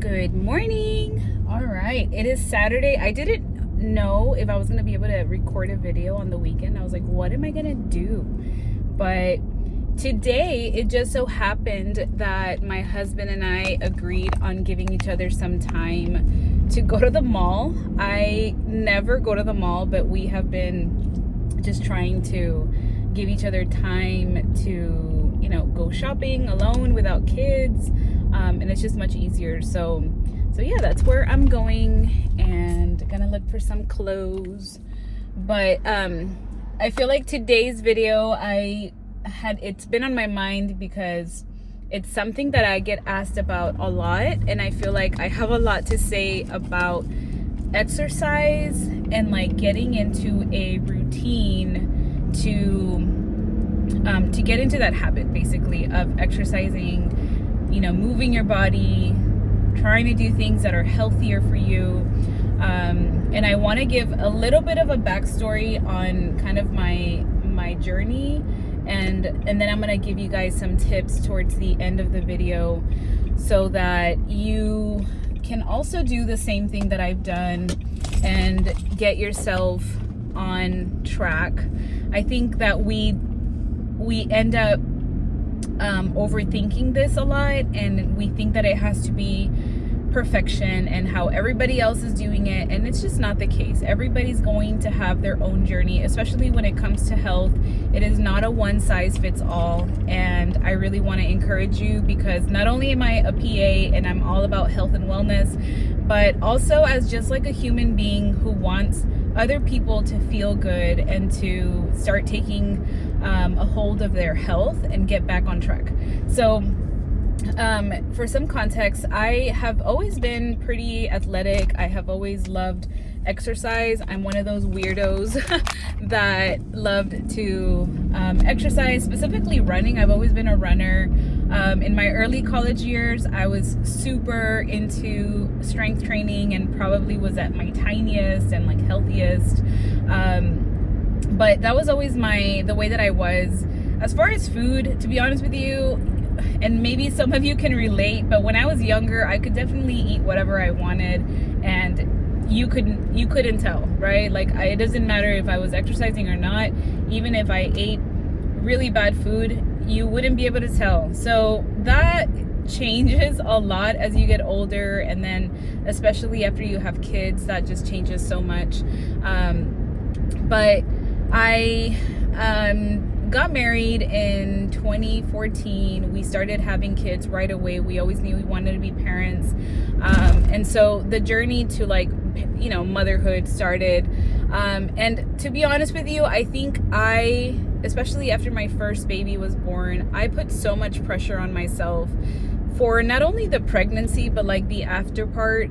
Good morning. All right, it is Saturday. I didn't know if I was gonna be able to record a video on the weekend. I was like, what am I gonna do? But today it just so happened that my husband and I agreed on giving each other some time to go to the mall. I never go to the mall, but we have been just trying to give each other time to go shopping alone without kids, and it's just much easier. So yeah, that's where I'm going, and gonna look for some clothes. But I feel like today's video, it's been on my mind because it's something that I get asked about a lot, and I feel like I have a lot to say about exercise and like getting into a routine to get into that habit, basically, of exercising, moving your body, trying to do things that are healthier for you. And I want to give a little bit of a backstory on kind of my journey, and then I'm going to give you guys some tips towards the end of the video so that you can also do the same thing that I've done and get yourself on track. I think that we end up overthinking this a lot, and we think that it has to be perfection and how everybody else is doing it, and it's just not the case. Everybody's going to have their own journey, especially when it comes to health. It is not a one size fits all, and I really want to encourage you, because not only am I a PA and I'm all about health and wellness, but also as just like a human being who wants other people to feel good and to start taking a hold of their health and get back on track. So for some context, I have always been pretty athletic. I have always loved exercise. I'm one of those weirdos that loved to exercise, specifically running. I've always been a runner. In my early college years, I was super into strength training and probably was at my tiniest and like healthiest. But that was always the way that I was. As far as food, to be honest with you, and maybe some of you can relate, but when I was younger, I could definitely eat whatever I wanted, and you couldn't tell, right? Like, it doesn't matter if I was exercising or not. Even if I ate really bad food, you wouldn't be able to tell. So that changes a lot as you get older, and then especially after you have kids, that just changes so much. But I got married in 2014. We started having kids right away. We always knew we wanted to be parents. And so the journey to motherhood started. And to be honest with you, I think especially after my first baby was born, I put so much pressure on myself for not only the pregnancy, but like the after part.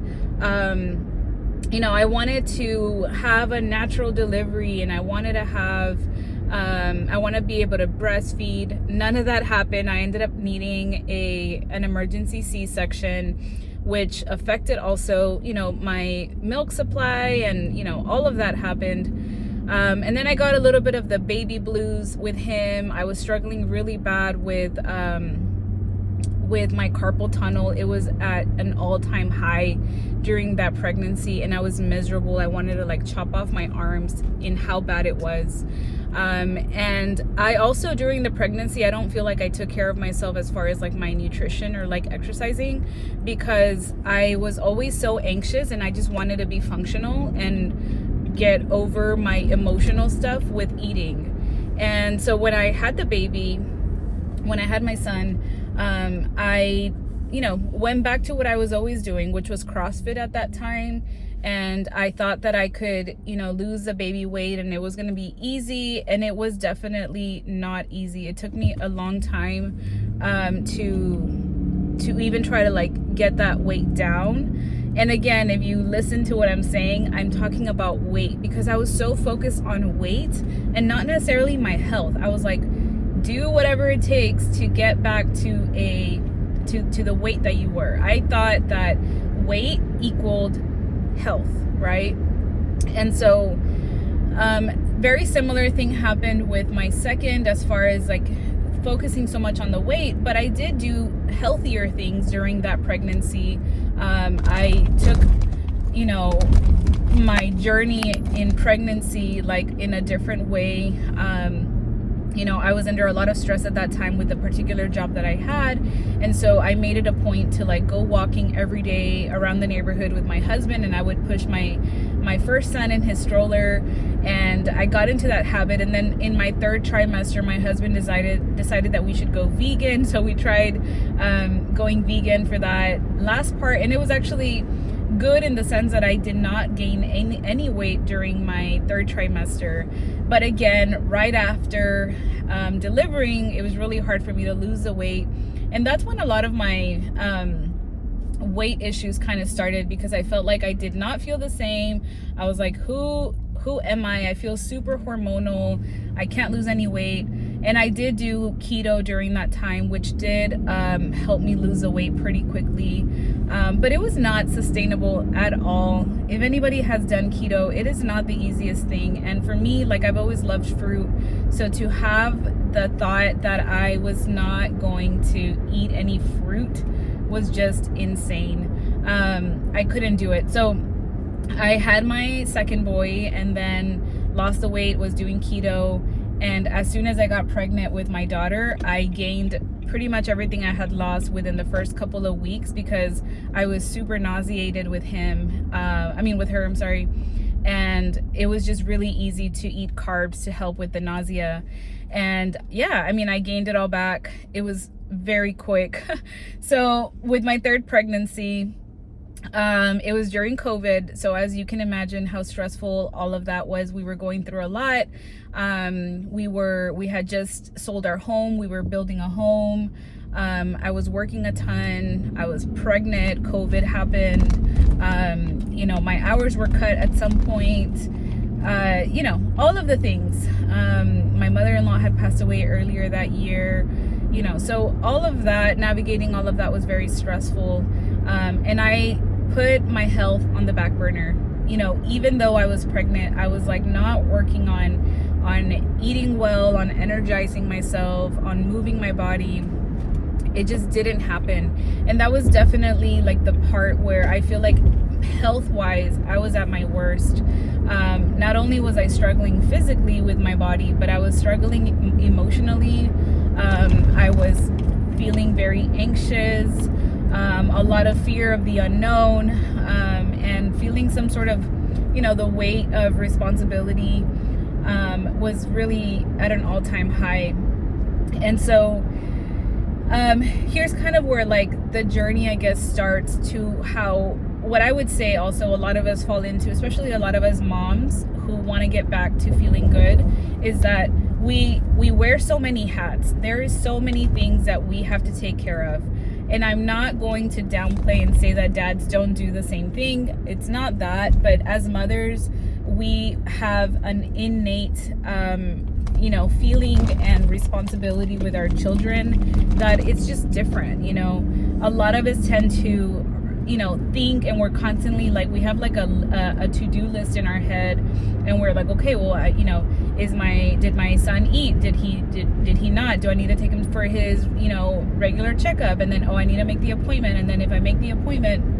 I wanted to have a natural delivery, and I wanted to have I want to be able to breastfeed. None of that happened. I ended up needing an emergency C-section, which affected also, my milk supply, and, all of that happened. And then I got a little bit of the baby blues with him. I was struggling really bad with my carpal tunnel. It was at an all-time high during that pregnancy, and I was miserable. I wanted to chop off my arms in how bad it was. And I also, during the pregnancy, I don't feel like I took care of myself as far as my nutrition or exercising, because I was always so anxious, and I just wanted to be functional and get over my emotional stuff with eating. And so when I had the baby, when I had my son, I went back to what I was always doing, which was CrossFit at that time. And I thought that I could, lose the baby weight, and it was going to be easy. And it was definitely not easy. It took me a long time to even try to get that weight down. And again, if you listen to what I'm saying, I'm talking about weight, because I was so focused on weight and not necessarily my health. I was like, do whatever it takes to get back to the weight that you were. I thought that weight equaled health, right? And so very similar thing happened with my second, as far as focusing so much on the weight, but I did do healthier things during that pregnancy. I took, you know, my journey in pregnancy like in a different way. You know, I was under a lot of stress at that time with the particular job that I had. And so I made it a point to like go walking every day around the neighborhood with my husband, and I would push my first son in his stroller. And I got into that habit. And then in my third trimester, my husband decided that we should go vegan. So we tried going vegan for that last part. And it was actually good in the sense that I did not gain any weight during my third trimester. But again, right after delivering, it was really hard for me to lose the weight. And that's when a lot of my weight issues kind of started, because I felt like I did not feel the same. I was like, who am I? I feel super hormonal. I can't lose any weight. And I did do keto during that time, which did help me lose the weight pretty quickly. But it was not sustainable at all. If anybody has done keto, it is not the easiest thing. And for me, like, I've always loved fruit. So to have the thought that I was not going to eat any fruit was just insane. I couldn't do it. So I had my second boy and then lost the weight, was doing keto. And as soon as I got pregnant with my daughter, I gained pretty much everything I had lost within the first couple of weeks, because I was super nauseated with with her, I'm sorry. And it was just really easy to eat carbs to help with the nausea. And yeah, I mean, I gained it all back. It was very quick. So with my third pregnancy, it was during COVID. So as you can imagine how stressful all of that was, we were going through a lot. We had just sold our home. We were building a home. I was working a ton. I was pregnant. COVID happened. You know, my hours were cut at some point. You know, all of the things. My mother-in-law had passed away earlier that year. You know, so all of that, navigating all of that was very stressful. And I put my health on the back burner. You know, even though I was pregnant, I was like not working on eating well, on energizing myself, on moving my body. It just didn't happen. And that was definitely like the part where I feel like health-wise, I was at my worst. Not only was I struggling physically with my body, but I was struggling emotionally. I was feeling very anxious, a lot of fear of the unknown, and feeling some sort of, you know, the weight of responsibility was really at an all-time high. And so here's kind of where like the journey, I guess, starts to how, what I would say also a lot of us fall into, especially a lot of us moms who want to get back to feeling good, is that we wear so many hats. There is so many things that we have to take care of. And I'm not going to downplay and say that dads don't do the same thing. It's not that, but as mothers, we have an innate, you know, feeling and responsibility with our children that it's just different. You know, a lot of us tend to, you know, think, and we're constantly like, we have like a to-do list in our head, and we're like, okay, well, you know, did my son eat? Did he not? Do I need to take him for his, you know, regular checkup? And then, oh, I need to make the appointment. And then if I make the appointment,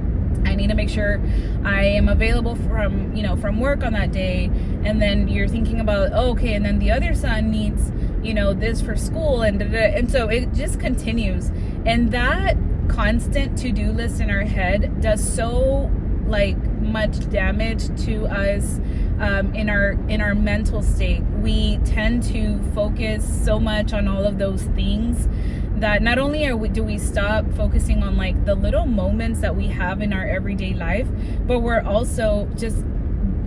I need to make sure I am available from work on that day. And then you're thinking about, oh, okay, and then the other son needs, you know, this for school, and so it just continues. And that constant to-do list in our head does so like much damage to us in our mental state. We tend to focus so much on all of those things that not only do we stop focusing on like the little moments that we have in our everyday life, but we're also just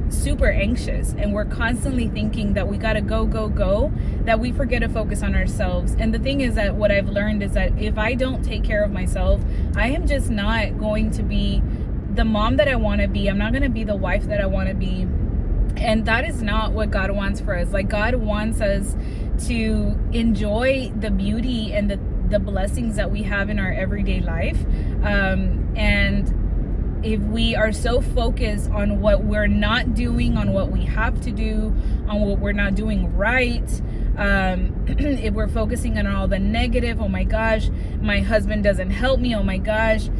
super anxious, and we're constantly thinking that we gotta go, that we forget to focus on ourselves. And the thing is that what I've learned is that if I don't take care of myself, I am just not going to be the mom that I want to be. I'm not going to be the wife that I want to be. And that is not what God wants for us. Like, God wants us to enjoy the beauty and the blessings that we have in our everyday life. And if we are so focused on what we're not doing, on what we have to do, on what we're not doing right, If we're focusing on all the negative, oh my gosh, my husband doesn't help me, oh my gosh,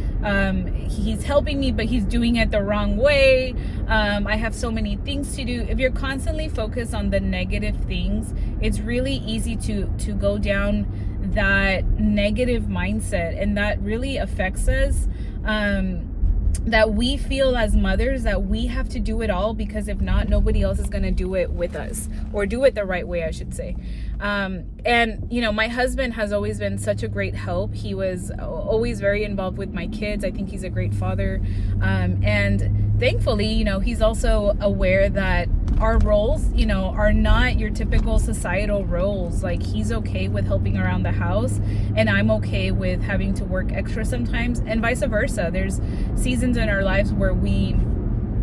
he's helping me but he's doing it the wrong way, I have so many things to do. If you're constantly focused on the negative things, it's really easy to go down that negative mindset, and that really affects us. That we feel as mothers that we have to do it all, because if not, nobody else is going to do it with us, or do it the right way, I should say. And you know, my husband has always been such a great help. He was always very involved with my kids. I think he's a great father. And thankfully, you know, he's also aware that our roles, you know, are not your typical societal roles. Like, he's okay with helping around the house, and I'm okay with having to work extra sometimes, and vice versa. There's seasons in our lives where we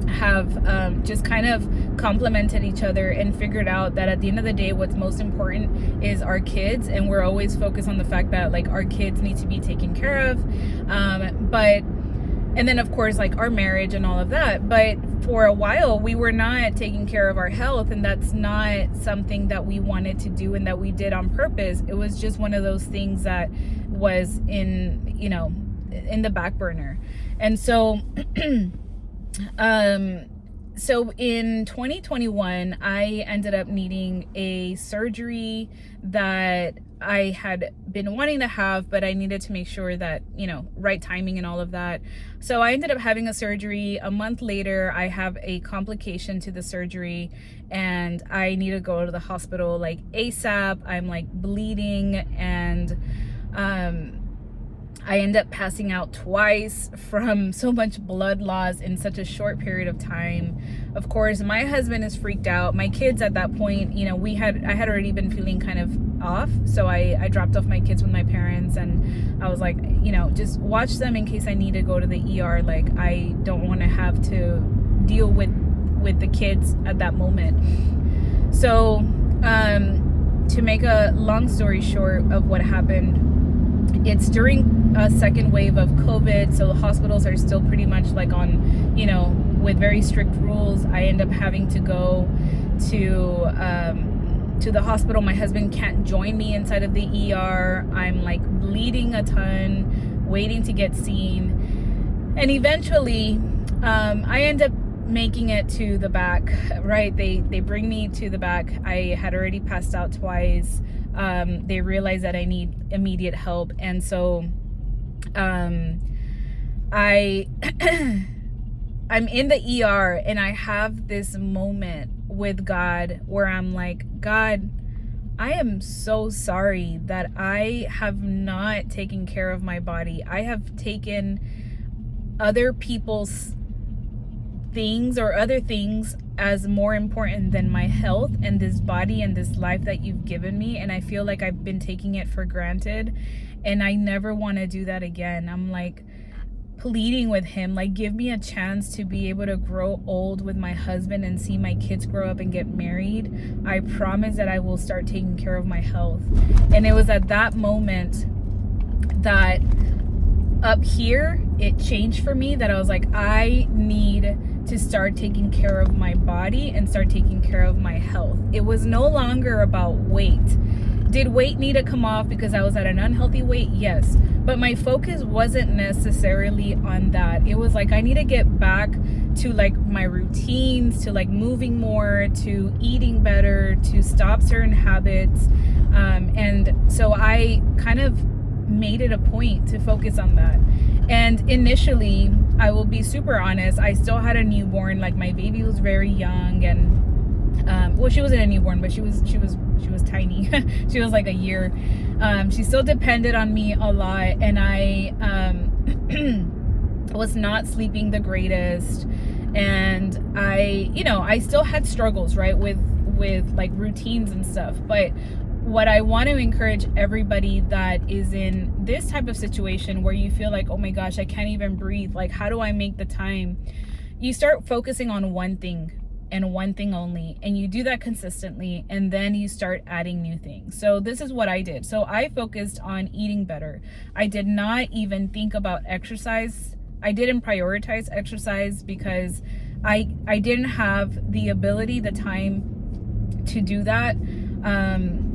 have just kind of complemented each other and figured out that at the end of the day, what's most important is our kids, and we're always focused on the fact that like our kids need to be taken care of, and then of course like our marriage and all of that. But for a while we were not taking care of our health, and that's not something that we wanted to do and that we did on purpose. It was just one of those things that was in, you know, in the back burner. And so so in 2021, I ended up needing a surgery that I had been wanting to have, but I needed to make sure that, you know, right timing and all of that. So I ended up having a surgery. A month later, I have a complication to the surgery, and I need to go to the hospital like ASAP. I'm like bleeding, and I end up passing out twice from so much blood loss in such a short period of time. Of course, my husband is freaked out. My kids at that point, you know, I had already been feeling kind of off. So I dropped off my kids with my parents, and I was like, you know, just watch them in case I need to go to the ER. Like, I don't want to have to deal with the kids at that moment. So to make a long story short of what happened, it's during a second wave of COVID, so the hospitals are still pretty much like on, you know, with very strict rules. I end up having to go to the hospital. My husband can't join me inside of the ER. I'm like bleeding a ton, waiting to get seen, and eventually I end up making it to the back. Right, they bring me to the back. I had already passed out twice. They realize that I need immediate help, and so I'm in the ER, and I have this moment with God where I'm like, God, I am so sorry that I have not taken care of my body. I have taken other people's things or other things as more important than my health and this body and this life that you've given me, and I feel like I've been taking it for granted, and I never want to do that again. I'm like pleading with him, like, give me a chance to be able to grow old with my husband and see my kids grow up and get married. I promise that I will start taking care of my health. And it was at that moment that up here it changed for me, that I was like, I need to start taking care of my body and start taking care of my health. It was no longer about weight. Did weight need to come off because I was at an unhealthy weight? Yes. But my focus wasn't necessarily on that. It was like, I need to get back to like my routines, to like moving more, to eating better, to stop certain habits. And so I kind of made it a point to focus on that. And initially, I will be super honest, I still had a newborn. Like, my baby was very young, and well, she wasn't a newborn, but she was tiny. She was like a year. She still depended on me a lot, and I was not sleeping the greatest, and I still had struggles, right, with like routines and stuff. But what I want to encourage everybody that is in this type of situation where you feel like, oh my gosh, I can't even breathe, like, how do I make the time? You start focusing on one thing and one thing only, and you do that consistently, and then you start adding new things. So this is what I did. So I focused on eating better. I did not even think about exercise. I didn't prioritize exercise because I didn't have the ability, the time to do that.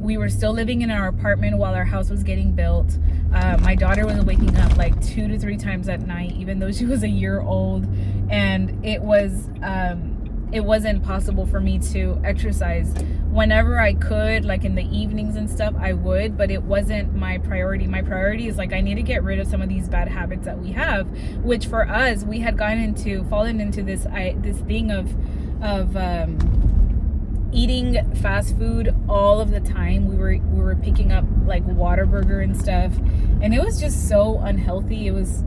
we were still living in our apartment while our house was getting built. My daughter was waking up like 2 to 3 times at night, even though she was a year old, and it wasn't possible for me to exercise. Whenever I could, like in the evenings and stuff, I would, but it wasn't my priority. My priority is like, I need to get rid of some of these bad habits that we have, which for us, we had fallen into this thing of eating fast food all of the time. We were picking up like Whataburger and stuff, and it was just so unhealthy. It was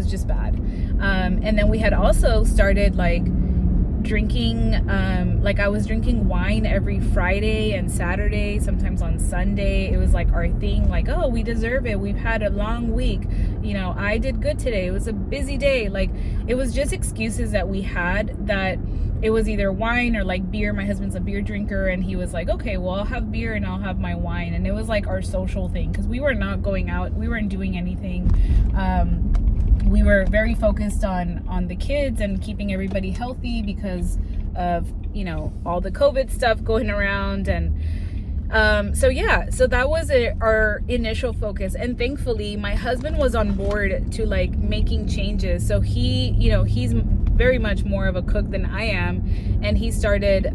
just bad. And then we had also started like drinking, like I was drinking wine every Friday and Saturday, sometimes on Sunday. It was like our thing, like, oh, we deserve it, we've had a long week, you know, I did good today, it was a busy day. Like, it was just excuses that we had, that it was either wine or like beer. My husband's a beer drinker, and he was like, okay, well, I'll have beer and I'll have my wine. And it was like our social thing, because we were not going out, we weren't doing anything. We were very focused on the kids and keeping everybody healthy because of, you know, all the COVID stuff going around. And so that was our initial focus. And thankfully my husband was on board to like making changes. So he, you know, he's very much more of a cook than I am, and he started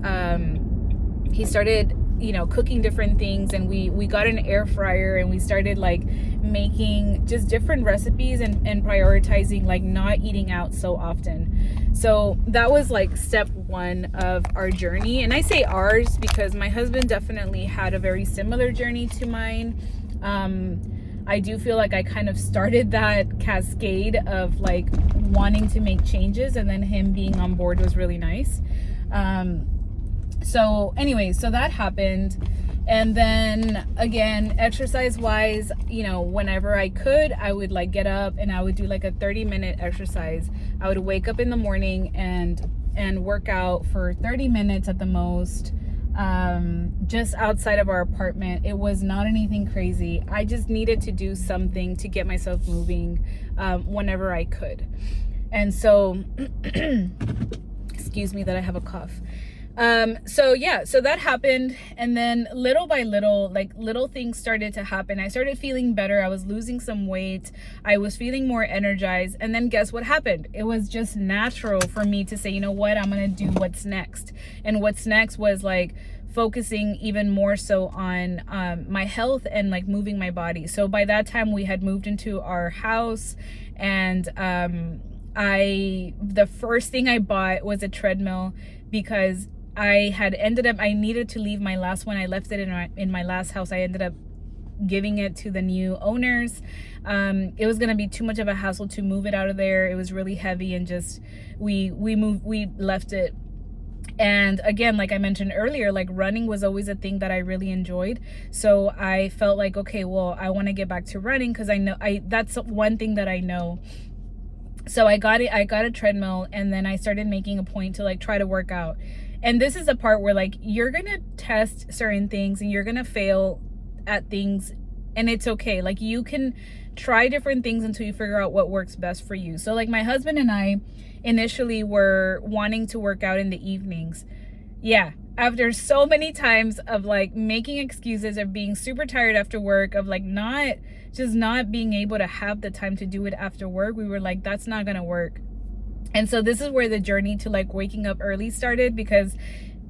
you know, cooking different things, and we got an air fryer, and we started like making just different recipes and prioritizing like not eating out so often. So that was like step one of our journey. And I say ours because my husband definitely had a very similar journey to mine. I do feel like I kind of started that cascade of like wanting to make changes, and then him being on board was really nice. So anyways, so that happened. And then again, exercise wise, you know, whenever I could, I would like get up and I would do like a 30-minute exercise. I would wake up in the morning and work out for 30 minutes at the most, just outside of our apartment. It was not anything crazy. I just needed to do something to get myself moving whenever I could. And so excuse me that I have a cough. So that happened. And then little by little, like little things started to happen. I started feeling better. I was losing some weight. I was feeling more energized. And then guess what happened? It was just natural for me to say, you know what, I'm going to do what's next. And what's next was like focusing even more so on my health and like moving my body. So by that time we had moved into our house, and the first thing I bought was a treadmill, because I needed to leave my last one. I left it in my last house. I ended up giving it to the new owners. It was going to be too much of a hassle to move it out of there. It was really heavy, and just we left it. And again, like I mentioned earlier, like running was always a thing that I really enjoyed. So I felt like, okay, well, I want to get back to running, because I know that's one thing that I know. So I got a treadmill, and then I started making a point to like try to work out. And this is the part where like you're gonna test certain things and you're gonna fail at things, and it's okay. Like you can try different things until you figure out what works best for you. So like my husband and I initially were wanting to work out in the evenings. Yeah, after so many times of like making excuses, of being super tired after work, of like not being able to have the time to do it after work, we were like, that's not gonna work. And so this is where the journey to like waking up early started, because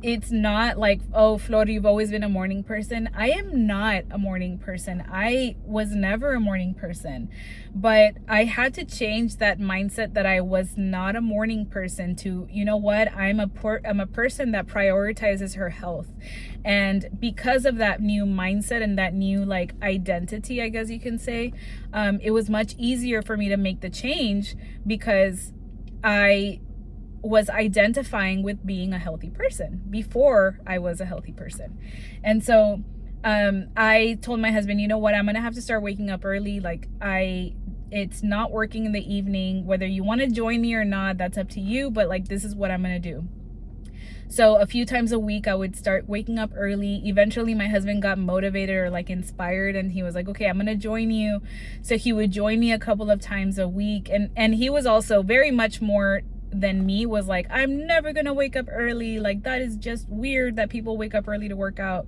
it's not like, oh, Flor, you've always been a morning person. I am not a morning person. I was never a morning person, but I had to change that mindset that I was not a morning person to, you know what, I'm a person that prioritizes her health. And because of that new mindset and that new like identity, I guess you can say, it was much easier for me to make the change, because I was identifying with being a healthy person before I was a healthy person. And so I told my husband, you know what, I'm gonna have to start waking up early. Like it's not working in the evening. Whether you want to join me or not, that's up to you, but like this is what I'm gonna do. So a few times a week I would start waking up early. Eventually my husband got motivated or like inspired, and he was like, okay, I'm gonna join you. So he would join me a couple of times a week, and he was also very much more than me, was like, I'm never gonna wake up early, like that is just weird that people wake up early to work out.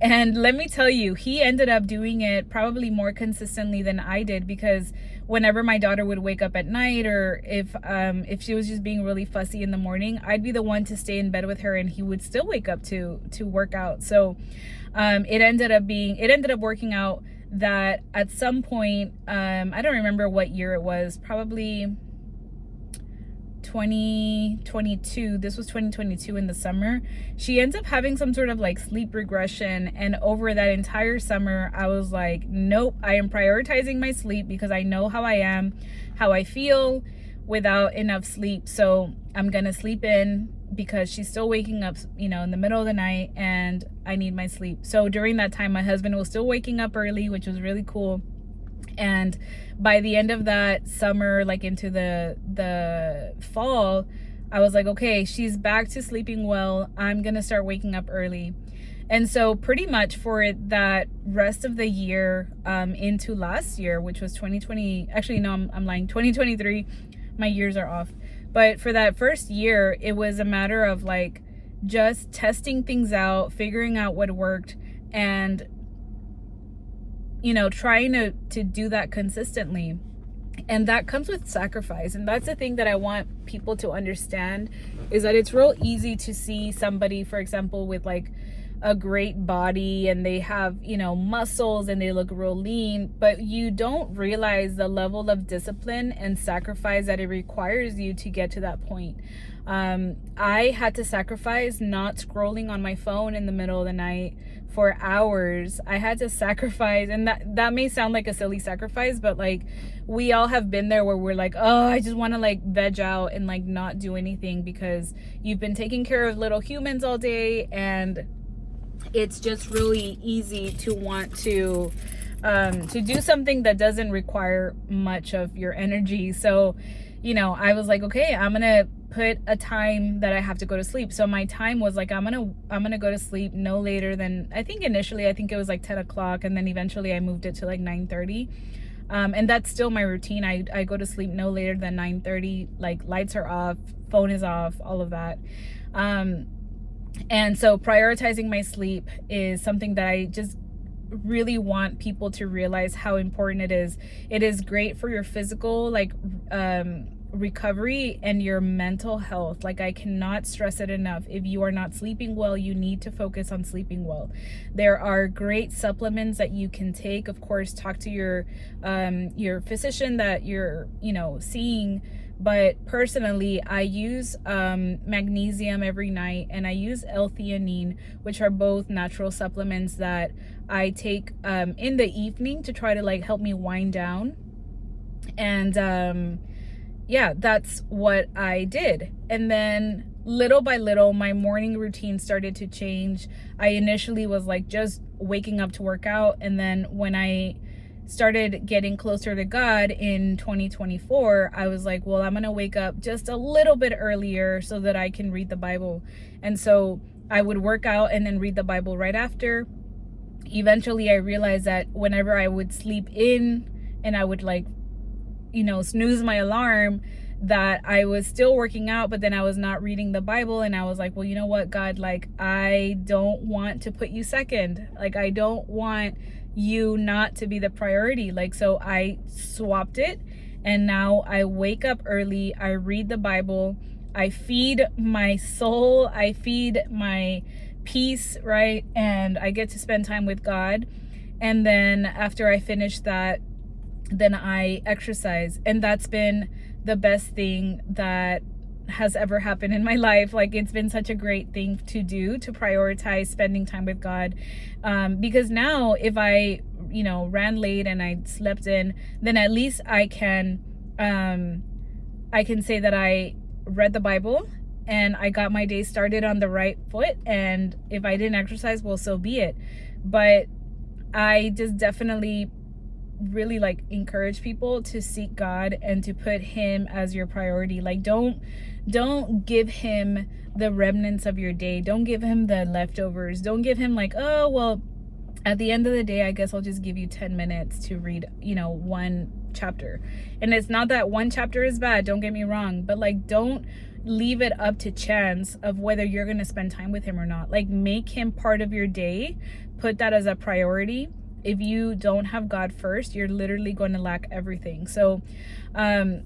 And let me tell you, he ended up doing it probably more consistently than I did, because whenever my daughter would wake up at night, or if she was just being really fussy in the morning, I'd be the one to stay in bed with her, and he would still wake up to work out. So it ended up working out that at some point, I don't remember what year it was, probably 2022. This was 2022 in the summer. She ends up having some sort of like sleep regression, and over that entire summer I was like, nope, I am prioritizing my sleep, because I know how I am, how I feel without enough sleep. So I'm gonna sleep in, because she's still waking up, in the middle of the night, and I need my sleep. So during that time, my husband was still waking up early, which was really cool. And by the end of that summer, like into the fall, I was like, okay, she's back to sleeping well. I'm gonna start waking up early. And so pretty much for that rest of the year, into last year, which was 2020, actually no, I'm lying, 2023, my years are off. But for that first year, it was a matter of like just testing things out, figuring out what worked, and trying to do that consistently. And that comes with sacrifice. And that's the thing that I want people to understand, is that it's real easy to see somebody, for example, with like a great body, and they have, muscles, and they look real lean, but you don't realize the level of discipline and sacrifice that it requires you to get to that point. I had to sacrifice not scrolling on my phone in the middle of the night for hours. I had to sacrifice, and that may sound like a silly sacrifice, but like we all have been there, where we're like, oh, I just want to like veg out and like not do anything, because you've been taking care of little humans all day, and it's just really easy to want to do something that doesn't require much of your energy. So I was like, okay, I'm gonna put a time that I have to go to sleep. So my time was like, I'm gonna go to sleep no later than, initially it was like 10 o'clock, and then eventually I moved it to like 9:30. And that's still my routine. I go to sleep no later than 9:30, like lights are off, phone is off, all of that. And so prioritizing my sleep is something that I just really want people to realize how important it is. It is great for your physical, like, recovery, and your mental health. Like, I cannot stress it enough. If you are not sleeping well, you need to focus on sleeping well. There are great supplements that you can take. Of course, talk to your physician that you're, seeing. But personally, I use magnesium every night, and I use L-theanine, which are both natural supplements that I take in the evening to try to like help me wind down. And yeah, that's what I did. And then little by little, my morning routine started to change. I initially was like just waking up to work out, and then when I started getting closer to God in 2024, I was like, well, I'm gonna wake up just a little bit earlier so that I can read the Bible. And so I would work out and then read the Bible right after. Eventually I realized that whenever I would sleep in and I would like, snooze my alarm, that I was still working out, but then I was not reading the Bible. And I was like, well, you know what, God, like, I don't want to put you second. Like, I don't want you not to be the priority. Like, so I swapped it, and now I wake up early, I read the Bible, I feed my soul, I feed my peace, right? And I get to spend time with God. And then after I finish that, then I exercise. And that's been the best thing that has ever happened in my life. Like, it's been such a great thing to do, to prioritize spending time with God, because now if I ran late and I slept in, then at least I can say that I read the Bible and I got my day started on the right foot. And if I didn't exercise, well, so be it. But I just definitely really like encourage people to seek God and to put him as your priority. Like, don't give him the remnants of your day. Don't give him the leftovers. Don't give him like, oh, well, at the end of the day, I guess I'll just give you 10 minutes to read, one chapter. And it's not that one chapter is bad, don't get me wrong, but like, don't leave it up to chance of whether you're going to spend time with him or not. Like, make him part of your day. Put that as a priority. If you don't have God first, you're literally going to lack everything. So in,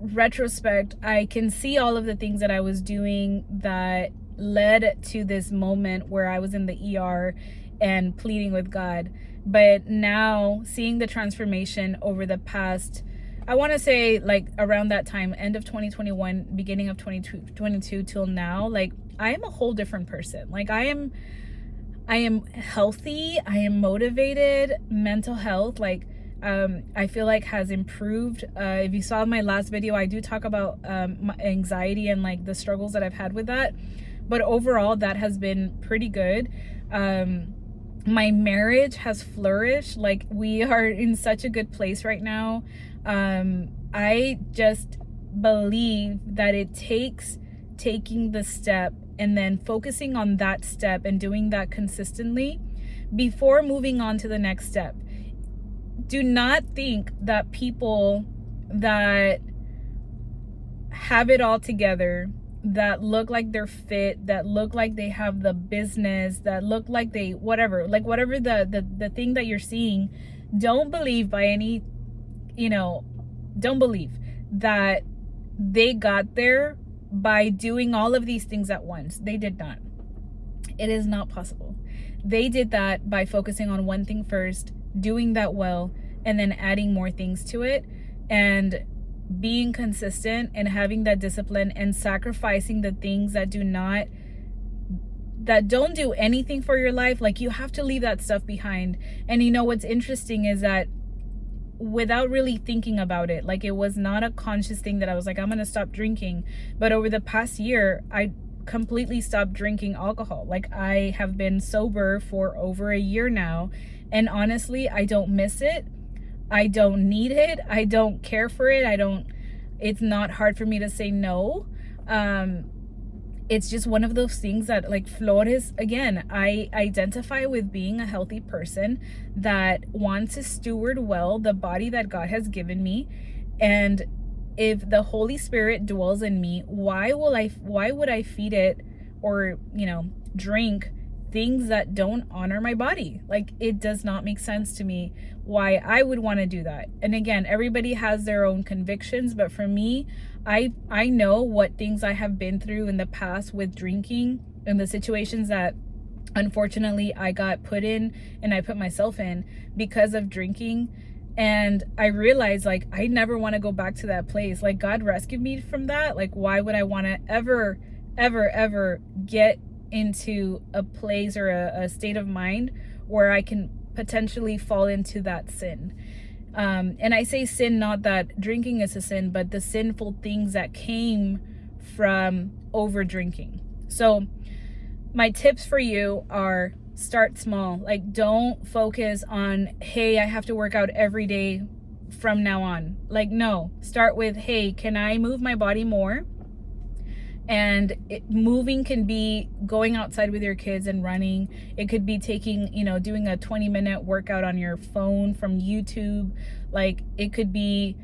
retrospect, I can see all of the things that I was doing that led to this moment where I was in the ER and pleading with God. But now, seeing the transformation over the past, I want to say, like, around that time, end of 2021, beginning of 2022 till now, like, I am a whole different person. Like, I am healthy, I am motivated. Mental health, like, I feel like has improved. If you saw my last video, I do talk about my anxiety and like the struggles that I've had with that. But overall, that has been pretty good. My marriage has flourished. Like, we are in such a good place right now. I just believe that it takes taking the step and then focusing on that step and doing that consistently before moving on to the next step. Do not think that people that have it all together, that look like they're fit, that look like they have the business, that look like they whatever the thing that you're seeing, don't believe don't believe that they got there by doing all of these things at once. They did not. It is not possible. They did that by focusing on one thing first, doing that well, and then adding more things to it, and being consistent and having that discipline and sacrificing the things that don't do anything for your life. Like, you have to leave that stuff behind. And what's interesting is that without really thinking about it, like, it was not a conscious thing that I was like, I'm gonna stop drinking. But over the past year, I completely stopped drinking alcohol. Like, I have been sober for over a year now, and honestly, I don't miss it. I don't need it. I don't care for it. It's not hard for me to say no. It's just one of those things that, like, flores, again, I identify with being a healthy person that wants to steward well the body that God has given me. And if the Holy Spirit dwells in me, why would I feed it or, drink things that don't honor my body? Like, it does not make sense to me why I would want to do that. And again, everybody has their own convictions, but for me, I know what things I have been through in the past with drinking and the situations that unfortunately I got put in and I put myself in because of drinking. And I realized, like, I never want to go back to that place. Like, God rescued me from that. Like, why would I want to ever get into a place or a state of mind where I can potentially fall into that sin? And I say sin, not that drinking is a sin, but the sinful things that came from over drinking. So my tips for you are, start small. Like, don't focus on, hey, I have to work out every day from now on. Like, no, start with, hey, can I move my body more? And moving can be going outside with your kids and running. It could be taking, doing a 20-minute workout on your phone from YouTube. Like, it could be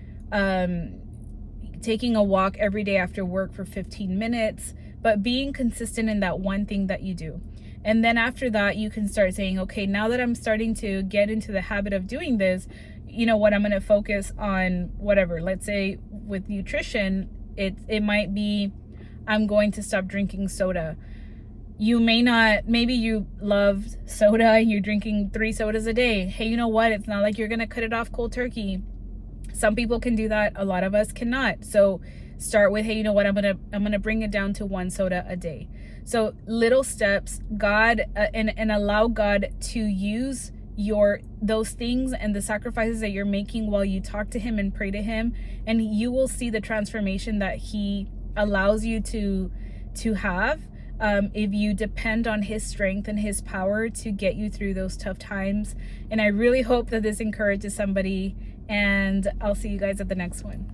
taking a walk every day after work for 15 minutes, but being consistent in that one thing that you do. And then after that, you can start saying, okay, now that I'm starting to get into the habit of doing this, I'm going to focus on whatever. Let's say with nutrition, it might be, I'm going to stop drinking soda. You may not, maybe you love soda and you're drinking 3 sodas a day. Hey, you know what? It's not like you're going to cut it off cold turkey. Some people can do that. A lot of us cannot. So start with, hey, you know what? I'm going to bring it down to 1 soda a day. So little steps, God, and allow God to use those things and the sacrifices that you're making while you talk to him and pray to him, and you will see the transformation that he allows you to have if you depend on his strength and his power to get you through those tough times. And I really hope that this encourages somebody, and I'll see you guys at the next one.